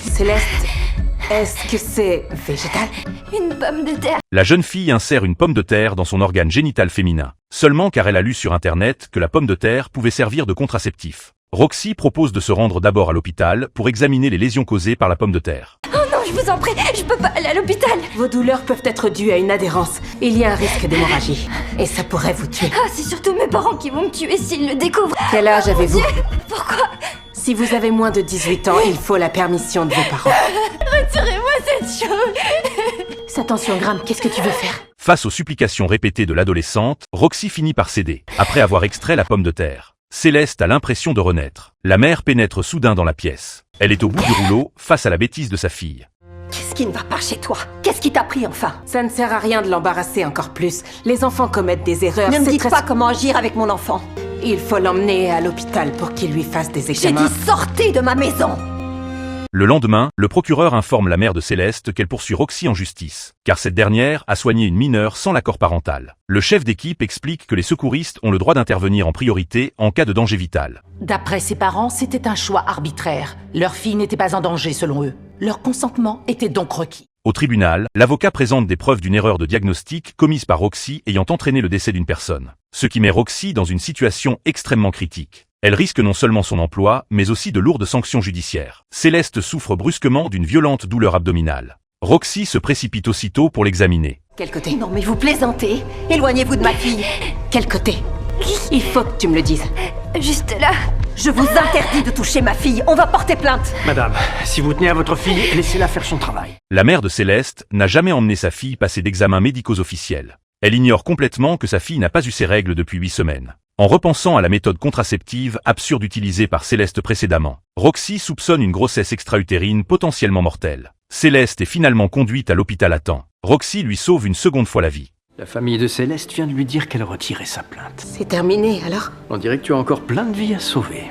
Céleste, est-ce que c'est végétal? Une pomme de terre. La jeune fille insère une pomme de terre dans son organe génital féminin, seulement car elle a lu sur Internet que la pomme de terre pouvait servir de contraceptif. Roxy propose de se rendre d'abord à l'hôpital pour examiner les lésions causées par la pomme de terre. Oh non, je vous en prie, je peux pas aller à l'hôpital. Vos douleurs peuvent être dues à une adhérence. Il y a un risque d'hémorragie. Et ça pourrait vous tuer. Ah, c'est surtout mes parents qui vont me tuer s'ils le découvrent. Quel âge avez-vous? Pourquoi? Si vous avez moins de 18 ans, il faut la permission de vos parents. Retirez-moi cette chose. Sa tension grimpe, qu'est-ce que tu veux faire? Face aux supplications répétées de l'adolescente, Roxy finit par céder, après avoir extrait la pomme de terre. Céleste a l'impression de renaître. La mère pénètre soudain dans la pièce. Elle est au bout du rouleau, face à la bêtise de sa fille. Qu'est-ce qui ne va pas chez toi? Qu'est-ce qui t'a pris enfin? Ça ne sert à rien de l'embarrasser encore plus. Les enfants commettent des erreurs. Ne me c'est dites très- pas comment agir avec mon enfant. Il faut l'emmener à l'hôpital pour qu'il lui fasse des J'ai examens. dit sortez de ma maison. Le lendemain, le procureur informe la mère de Céleste qu'elle poursuit Roxy en justice, car cette dernière a soigné une mineure sans l'accord parental. Le chef d'équipe explique que les secouristes ont le droit d'intervenir en priorité en cas de danger vital. D'après ses parents, c'était un choix arbitraire. Leur fille n'était pas en danger selon eux. Leur consentement était donc requis. Au tribunal, l'avocat présente des preuves d'une erreur de diagnostic commise par Roxy ayant entraîné le décès d'une personne, ce qui met Roxy dans une situation extrêmement critique. Elle risque non seulement son emploi, mais aussi de lourdes sanctions judiciaires. Céleste souffre brusquement d'une violente douleur abdominale. Roxy se précipite aussitôt pour l'examiner. Quel côté? Non mais vous plaisantez. Éloignez-vous de ma fille. Quel côté? Il faut que tu me le dises. Juste là. Je vous interdis de toucher ma fille. On va porter plainte. Madame, si vous tenez à votre fille, laissez-la faire son travail. La mère de Céleste n'a jamais emmené sa fille passer d'examens médicaux officiels. Elle ignore complètement que sa fille n'a pas eu ses règles depuis 8 semaines. En repensant à la méthode contraceptive absurde utilisée par Céleste précédemment, Roxy soupçonne une grossesse extra-utérine potentiellement mortelle. Céleste est finalement conduite à l'hôpital à temps. Roxy lui sauve une seconde fois la vie. La famille de Céleste vient de lui dire qu'elle retirait sa plainte. C'est terminé, alors? On dirait que tu as encore plein de vies à sauver.